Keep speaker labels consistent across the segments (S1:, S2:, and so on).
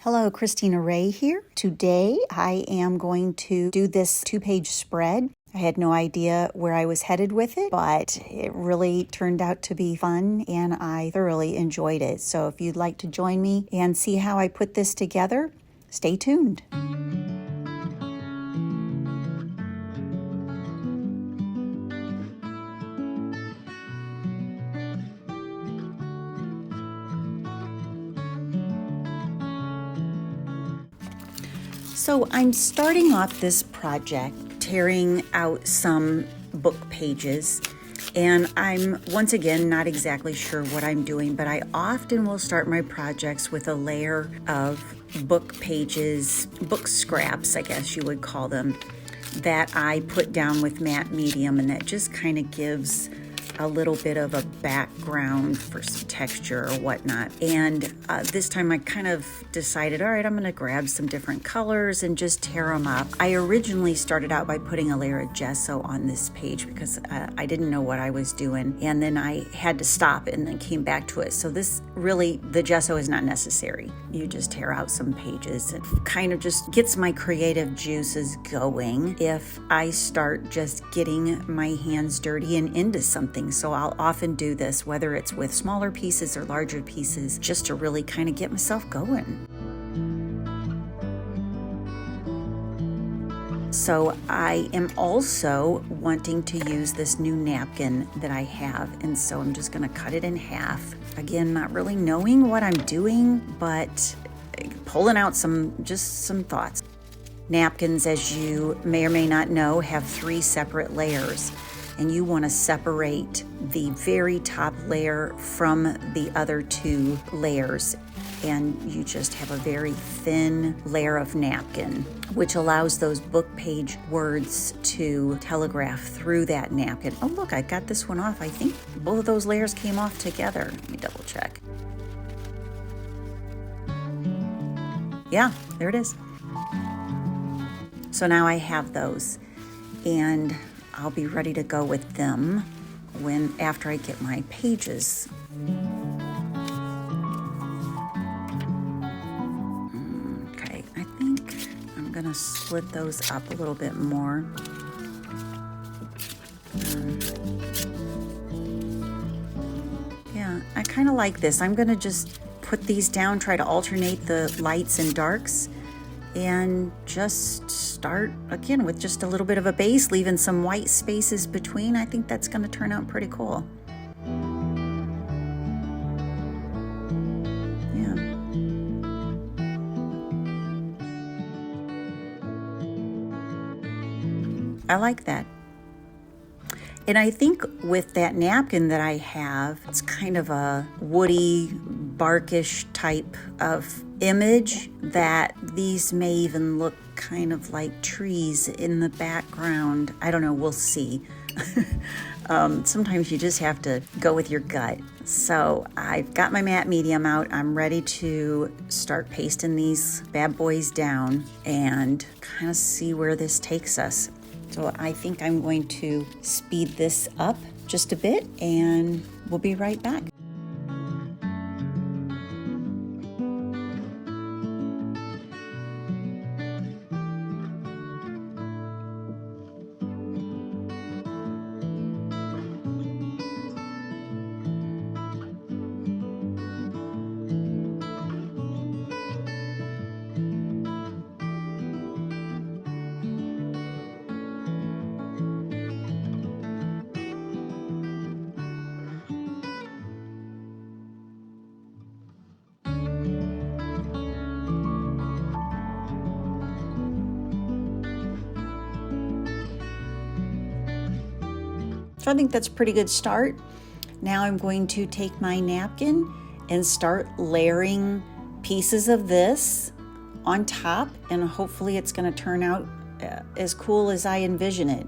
S1: Hello, Christina Ray here. Today I am going to do this 2-page spread. I had no idea where I was headed with it, but it really turned out to be fun and I thoroughly enjoyed it. So if you'd like to join me and see how I put this together, stay tuned. So I'm starting off this project tearing out some book pages, and I'm once again not exactly sure what I'm doing, but I often will start my projects with a layer of book pages, book scraps, I guess you would call them, that I put down with matte medium, and that just kind of gives a little bit of a background for some texture or whatnot. And this time I kind of decided, all right, I'm gonna grab some different colors and just tear them up. I originally started out by putting a layer of gesso on this page because I didn't know what I was doing. And then I had to stop and then came back to it. So this really, the gesso is not necessary. You just tear out some pages. It kind of just gets my creative juices going if I start just getting my hands dirty and into something. So I'll often do this, whether it's with smaller pieces or larger pieces, just to really kind of get myself going. So I am also wanting to use this new napkin that I have, and so I'm just going to cut it in half. Again, not really knowing what I'm doing, but pulling out some thoughts. Napkins, as you may or may not know, have 3 separate layers. And you want to separate the very top layer from the other 2 layers. And you just have a very thin layer of napkin, which allows those book page words to telegraph through that napkin. Oh, look, I got this one off. I think both of those layers came off together. Let me double check. Yeah, there it is. So now I have those, and I'll be ready to go with them after I get my pages. Okay, I think I'm gonna split those up a little bit more. Yeah, I kind of like this. I'm gonna just put these down, try to alternate the lights and darks, and just start again with just a little bit of a base, leaving some white spaces between. I think that's going to turn out pretty cool. Yeah. I like that. And I think with that napkin that I have, it's kind of a woody, barkish type of image, that these may even look kind of like trees in the background. I don't know, we'll see. Sometimes you just have to go with your gut. So I've got my matte medium out. I'm ready to start pasting these bad boys down and kind of see where this takes us. So I think I'm going to speed this up just a bit, and we'll be right back. So I think that's a pretty good start. Now I'm going to take my napkin and start layering pieces of this on top, and hopefully it's going to turn out as cool as I envision it.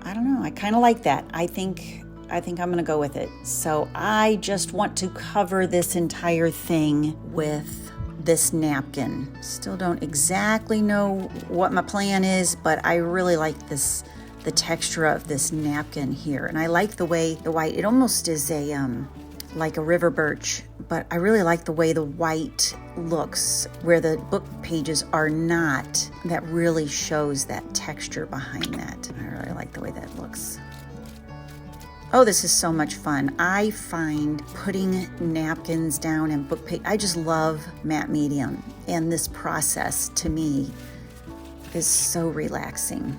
S1: I don't know, I kind of like that. I think I'm going to go with it. So I just want to cover this entire thing with this napkin. Still don't exactly know what my plan is, but I really like the texture of this napkin here. And I like the way the white, it almost is like a River Birch but I really like the way the white looks where the book pages are not. That really shows that texture behind that. I really like the way that looks. Oh, this is so much fun. I find putting napkins down and book page, I just love matte medium. And this process to me is so relaxing.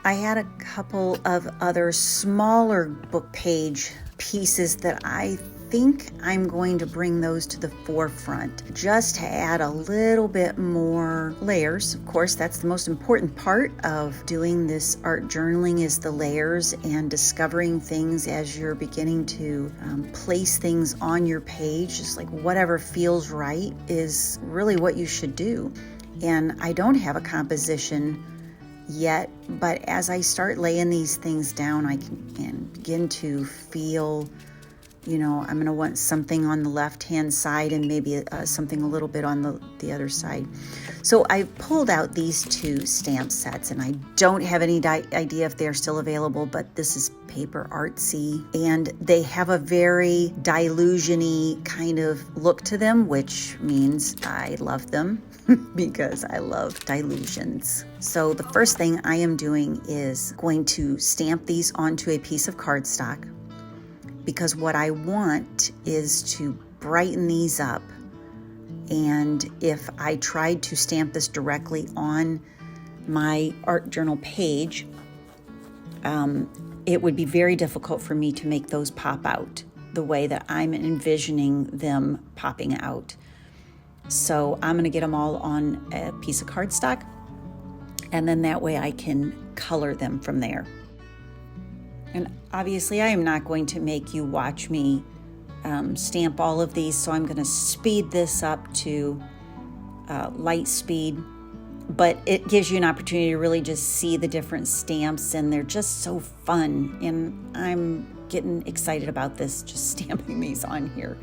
S1: I had a couple of other smaller book page pieces that I think I'm going to bring those to the forefront just to add a little bit more layers. Of course, that's the most important part of doing this art journaling is the layers and discovering things as you're beginning to place things on your page. Just like whatever feels right is really what you should do. And I don't have a composition yet, but as I start laying these things down, I can begin to feel, I'm going to want something on the left-hand side and maybe something a little bit on the other side. So I pulled out these two stamp sets, and I don't have any idea if they're still available, but this is Paper Artsy, and they have a very dilution-y kind of look to them, which means I love them because I love dilutions. So the first thing I am doing is going to stamp these onto a piece of cardstock, because what I want is to brighten these up. And if I tried to stamp this directly on my art journal page, it would be very difficult for me to make those pop out the way that I'm envisioning them popping out. So I'm going to get them all on a piece of cardstock, and then that way I can color them from there. And obviously I am not going to make you watch me stamp all of these, so I'm going to speed this up to light speed, but it gives you an opportunity to really just see the different stamps, and they're just so fun, and I'm getting excited about this, just stamping these on here.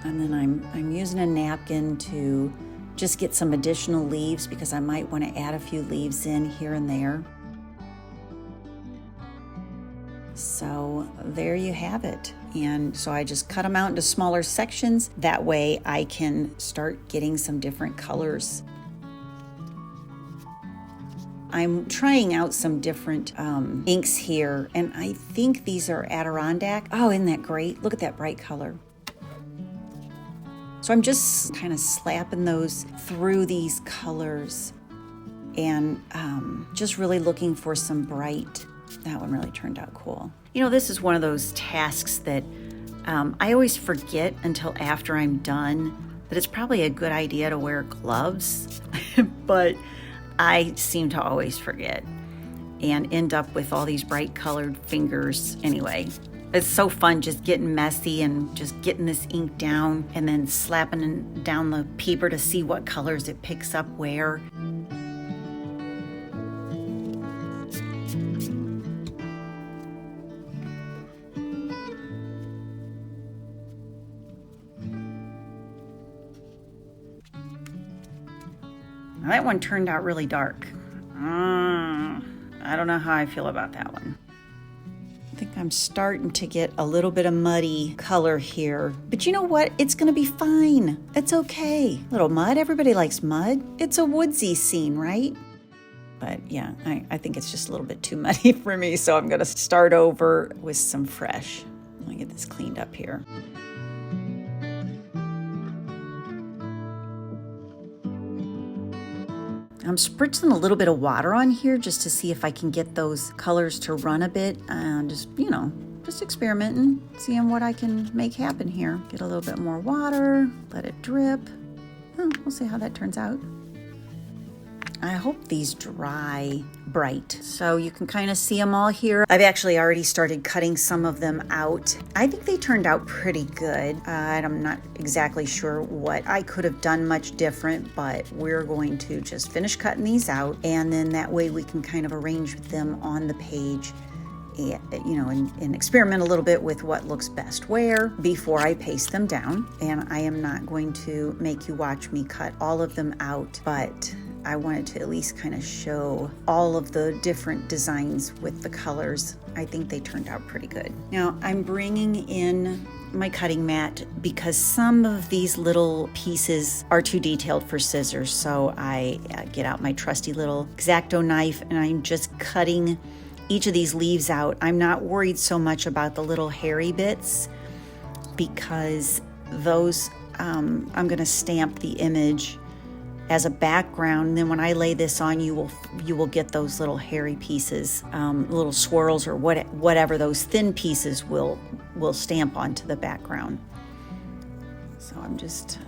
S1: And then I'm using a napkin to just get some additional leaves, because I might want to add a few leaves in here and there. So there you have it. And so I just cut them out into smaller sections. That way I can start getting some different colors. I'm trying out some different inks here, and I think these are Adirondack. Oh, isn't that great? Look at that bright color. So I'm just kind of slapping those through these colors and just really looking for some bright. That one really turned out cool. This is one of those tasks that I always forget until after I'm done that it's probably a good idea to wear gloves, but I seem to always forget and end up with all these bright colored fingers anyway. It's so fun just getting messy and just getting this ink down and then slapping down the paper to see what colors it picks up where. Now that one turned out really dark. I don't know how I feel about that one. I think I'm starting to get a little bit of muddy color here. But you know what? It's going to be fine. It's okay. Little mud. Everybody likes mud. It's a woodsy scene, right? But yeah, I think it's just a little bit too muddy for me, so I'm going to start over with some fresh. Let me get this cleaned up here. I'm spritzing a little bit of water on here just to see if I can get those colors to run a bit and just just experimenting, seeing what I can make happen here. Get a little bit more water, let it drip. Oh, we'll see how that turns out. I hope these dry bright. So you can kind of see them all here. I've actually already started cutting some of them out. I think they turned out pretty good. I'm not exactly sure what I could have done much different, but we're going to just finish cutting these out, and then that way we can kind of arrange them on the page, and experiment a little bit with what looks best where before I paste them down. And I am not going to make you watch me cut all of them out, but I wanted to at least kind of show all of the different designs with the colors. I think they turned out pretty good. Now I'm bringing in my cutting mat because some of these little pieces are too detailed for scissors. So I get out my trusty little X-Acto knife and I'm just cutting each of these leaves out. I'm not worried so much about the little hairy bits because those, I'm gonna stamp the image as a background. And then when I lay this on, you will get those little hairy pieces, little swirls or whatever those thin pieces will stamp onto the background. So I'm just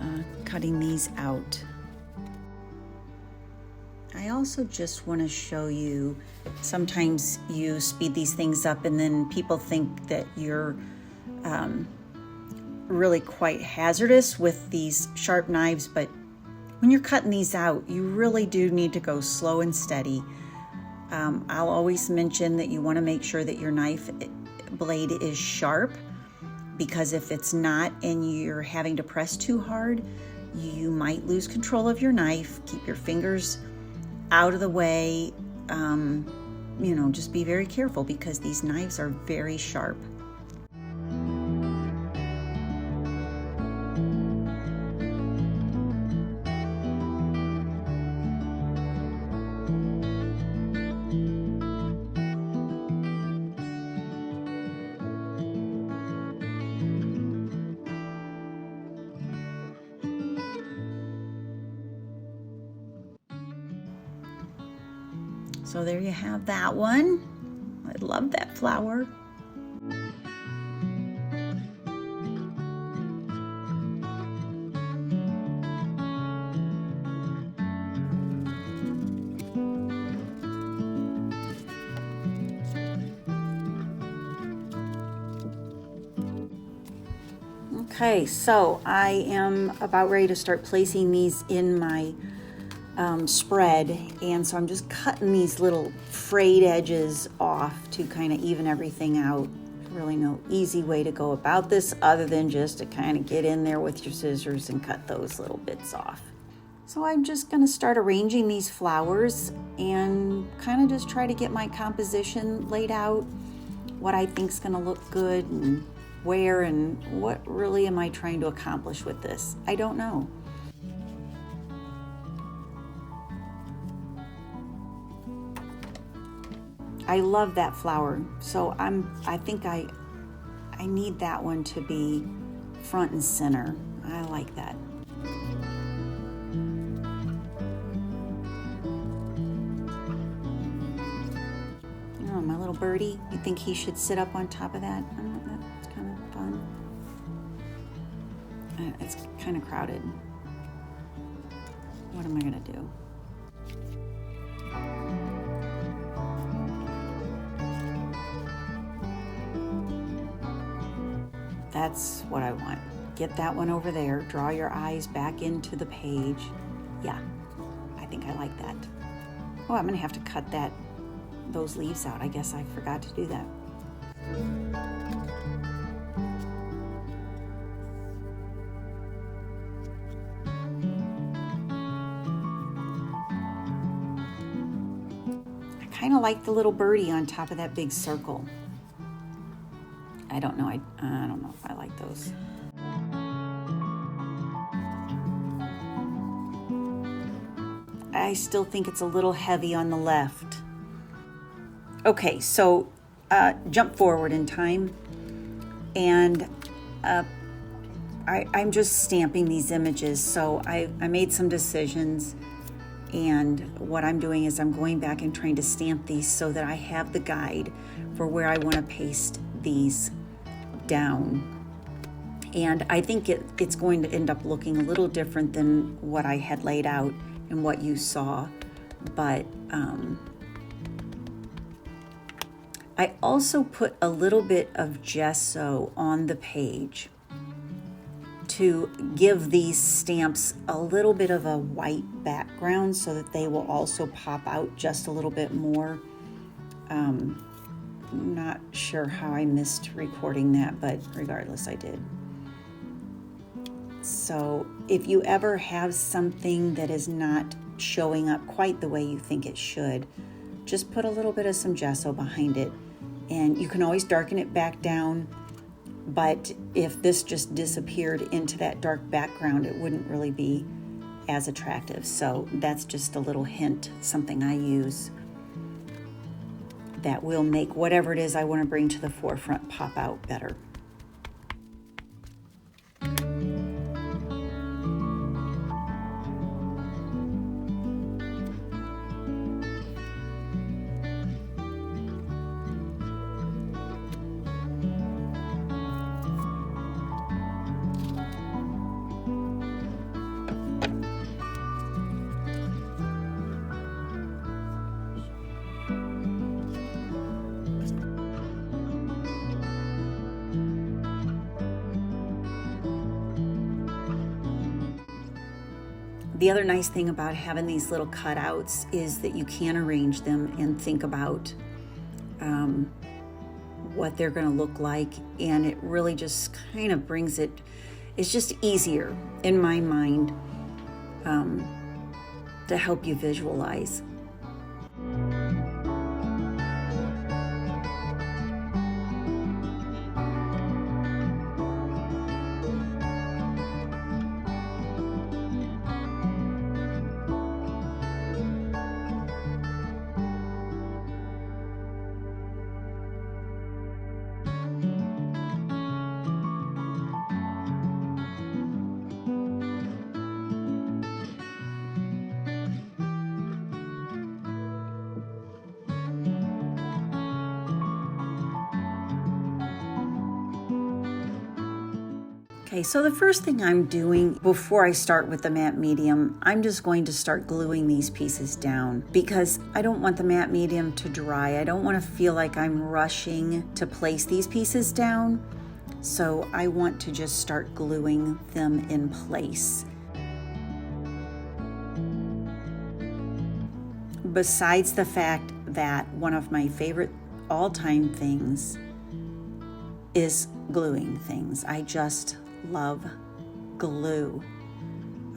S1: cutting these out. I also just want to show you, sometimes you speed these things up and then people think that you're really quite hazardous with these sharp knives, but when you're cutting these out, you really do need to go slow and steady. I'll always mention that you want to make sure that your knife blade is sharp, because if it's not and you're having to press too hard, you might lose control of your knife. Keep your fingers out of the way. Just be very careful because these knives are very sharp. So there you have that one. I love that flower. Okay, so I am about ready to start placing these in my spread, and so I'm just cutting these little frayed edges off to kind of even everything out. There's really no easy way to go about this other than just to kind of get in there with your scissors and cut those little bits off. So I'm just going to start arranging these flowers and kind of just try to get my composition laid out, what I think is going to look good and where, and what really am I trying to accomplish with this. I don't know. I love that flower, so I think I need that one to be front and center. I like that. Oh, my little birdie, you think he should sit up on top of that? That's kind of fun. It's kind of crowded. What am I gonna do? That's what I want. Get that one over there. Draw your eyes back into the page. Yeah, I think I like that. Oh, I'm gonna have to cut those leaves out. I guess I forgot to do that. I kind of like the little birdie on top of that big circle. I don't know. I don't know if I like those. I still think it's a little heavy on the left. Okay, so jump forward in time, and I'm just stamping these images. So I made some decisions, and what I'm doing is I'm going back and trying to stamp these so that I have the guide for where I want to paste write these down. And I think it's going to end up looking a little different than what I had laid out and what you saw. But I also put a little bit of gesso on the page to give these stamps a little bit of a white background so that they will also pop out just a little bit more. Not sure how I missed recording that, but regardless, I did. So if you ever have something that is not showing up quite the way you think it should, just put a little bit of some gesso behind it, and you can always darken it back down. But if this just disappeared into that dark background, it wouldn't really be as attractive. So that's just a little hint, something I use that will make whatever it is I want to bring to the forefront pop out better. The other nice thing about having these little cutouts is that you can arrange them and think about what they're going to look like, and it really just kind of brings it, it's just easier in my mind to help you visualize. Okay, so the first thing I'm doing before I start with the matte medium, I'm just going to start gluing these pieces down because I don't want the matte medium to dry. I don't want to feel like I'm rushing to place these pieces down. So I want to just start gluing them in place. Besides the fact that one of my favorite all-time things is gluing things. I just love glue.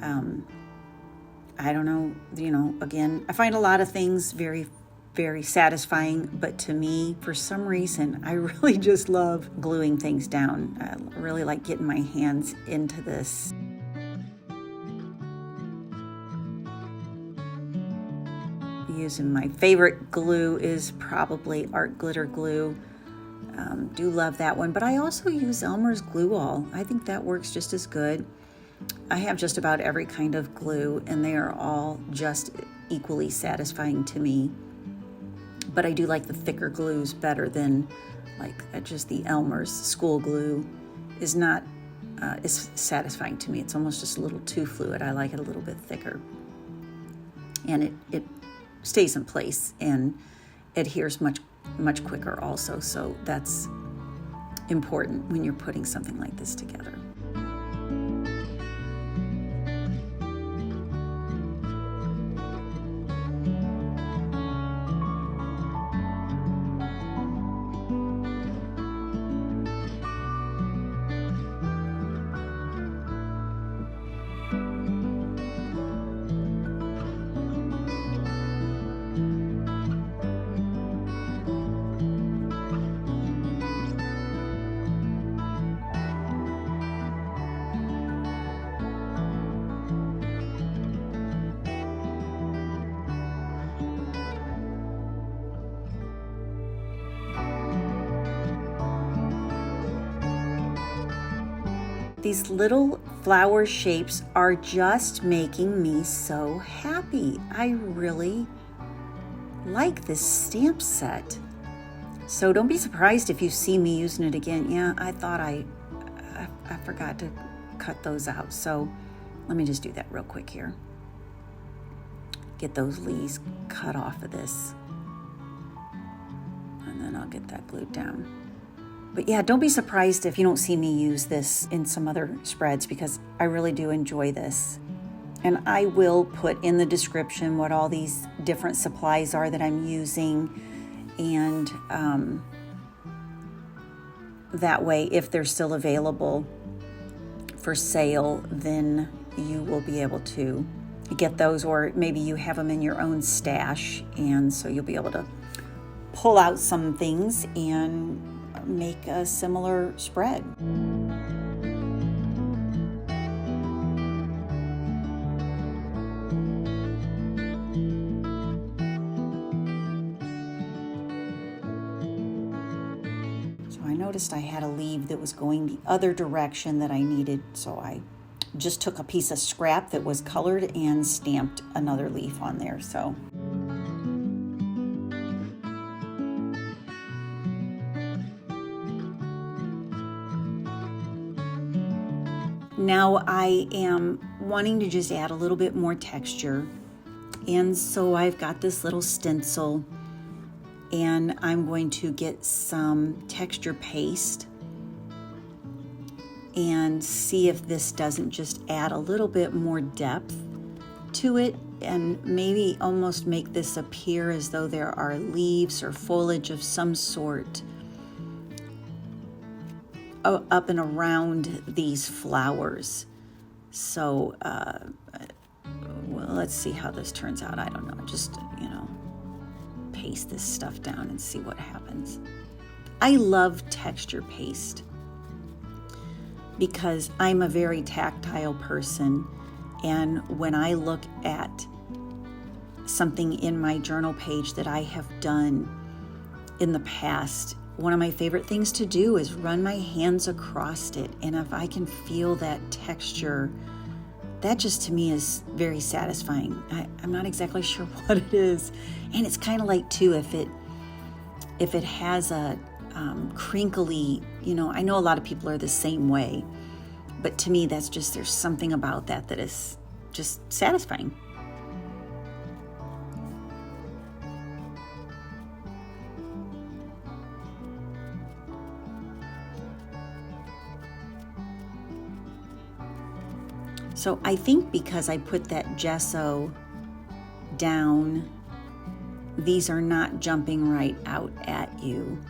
S1: I don't know, again, I find a lot of things very, very satisfying, but to me, for some reason, I really just love gluing things down. I really like getting my hands into this. Using my favorite glue is probably Art Glitter Glue. Do love that one, but I also use Elmer's Glue All. I think that works just as good. I have just about every kind of glue, and they are all just equally satisfying to me. But I do like the thicker glues better than just the Elmer's school glue is not is satisfying to me. It's almost just a little too fluid. I like it a little bit thicker, and it stays in place and adheres much quicker also. So that's important when you're putting something like this together. These little flower shapes are just making me so happy. I really like this stamp set. So don't be surprised if you see me using it again. Yeah, I thought I forgot to cut those out. So let me just do that real quick here. Get those leaves cut off of this. And then I'll get that glued down. But yeah, don't be surprised if you don't see me use this in some other spreads, because I really do enjoy this. And I will put in the description what all these different supplies are that I'm using. And that way, if they're still available for sale, then you will be able to get those, or maybe you have them in your own stash, and so you'll be able to pull out some things and make a similar spread. So I noticed I had a leaf that was going the other direction that I needed, so I just took a piece of scrap that was colored and stamped another leaf on there. So now I am wanting to just add a little bit more texture, and so I've got this little stencil, and I'm going to get some texture paste and see if this doesn't just add a little bit more depth to it, and maybe almost make this appear as though there are leaves or foliage of some sort up and around these flowers. So well, let's see how this turns out. I don't know, just paste this stuff down and see what happens. I love texture paste because I'm a very tactile person, and when I look at something in my journal page that I have done in the past, one of my favorite things to do is run my hands across it, and if I can feel that texture, that just to me is very satisfying. I'm not exactly sure what it is, and it's kind of like too, if it has a crinkly, I know a lot of people are the same way, but to me that's just, there's something about that is just satisfying. So I think because I put that gesso down, these are not jumping right out at you.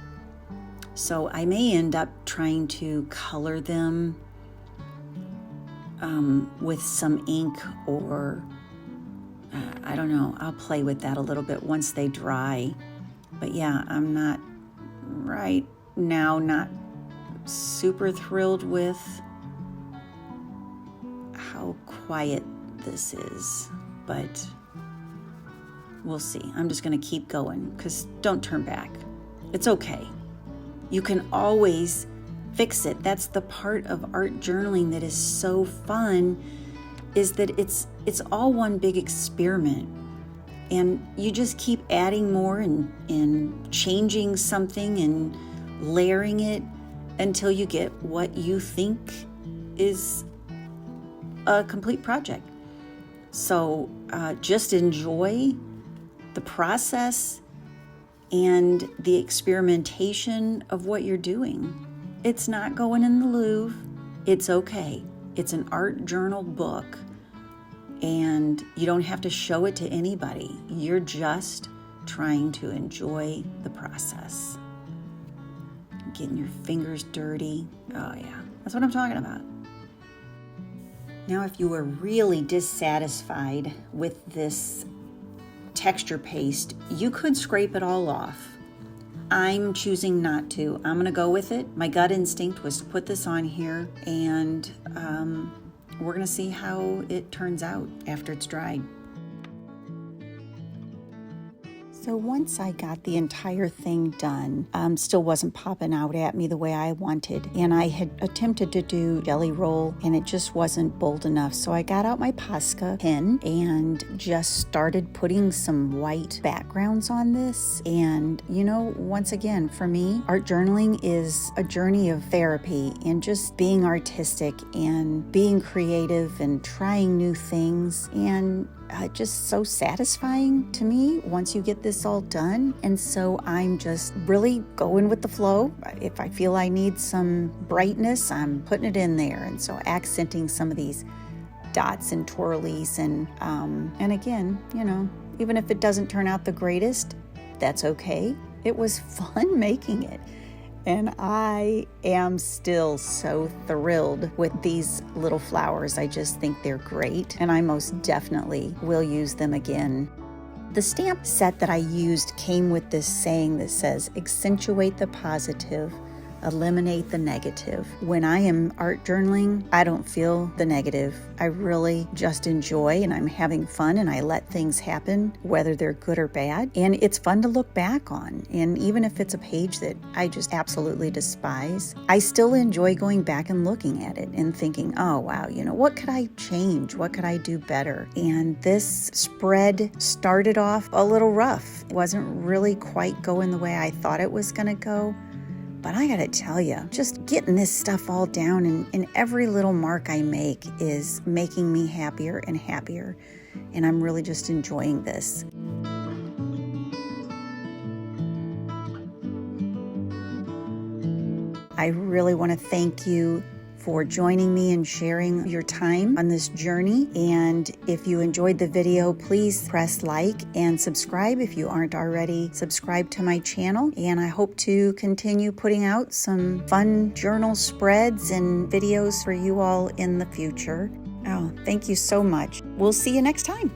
S1: So I may end up trying to color them with some ink, or I don't know, I'll play with that a little bit once they dry. But yeah, I'm not right now, not super thrilled with how quiet this is, but we'll see. I'm just going to keep going, because don't turn back. It's okay. You can always fix it. That's the part of art journaling that is so fun, is that it's all one big experiment, and you just keep adding more and changing something and layering it until you get what you think is a complete project. So just enjoy the process and the experimentation of what you're doing. It's not going in the Louvre. It's okay. It's an art journal book, and you don't have to show it to anybody. You're just trying to enjoy the process. Getting your fingers dirty. Oh yeah, that's what I'm talking about. Now, if you were really dissatisfied with this texture paste, you could scrape it all off. I'm choosing not to. I'm going to go with it. My gut instinct was to put this on here, and we're going to see how it turns out after it's dried. So once I got the entire thing done, still wasn't popping out at me the way I wanted. And I had attempted to do jelly roll and it just wasn't bold enough. So I got out my Posca pen and just started putting some white backgrounds on this. And once again, for me, art journaling is a journey of therapy and just being artistic and being creative and trying new things. And just so satisfying to me once you get this all done. And so I'm just really going with the flow. If I feel I need some brightness, I'm putting it in there. And so accenting some of these dots and twirlies. And again, even if it doesn't turn out the greatest, that's okay. It was fun making it. And I am still so thrilled with these little flowers. I just think they're great, and I most definitely will use them again. The stamp set that I used came with this saying that says, "Accentuate the positive, eliminate the negative." When I am art journaling, I don't feel the negative. I really just enjoy and I'm having fun and I let things happen, whether they're good or bad. And it's fun to look back on. And even if it's a page that I just absolutely despise, I still enjoy going back and looking at it and thinking, oh, wow, what could I change? What could I do better? And this spread started off a little rough. It wasn't really quite going the way I thought it was going to go. But I gotta tell you, just getting this stuff all down and every little mark I make is making me happier and happier. And I'm really just enjoying this. I really want to thank you for joining me and sharing your time on this journey. And if you enjoyed the video, please press like and subscribe if you aren't already subscribed to my channel. And I hope to continue putting out some fun journal spreads and videos for you all in the future. Oh, thank you so much. We'll see you next time.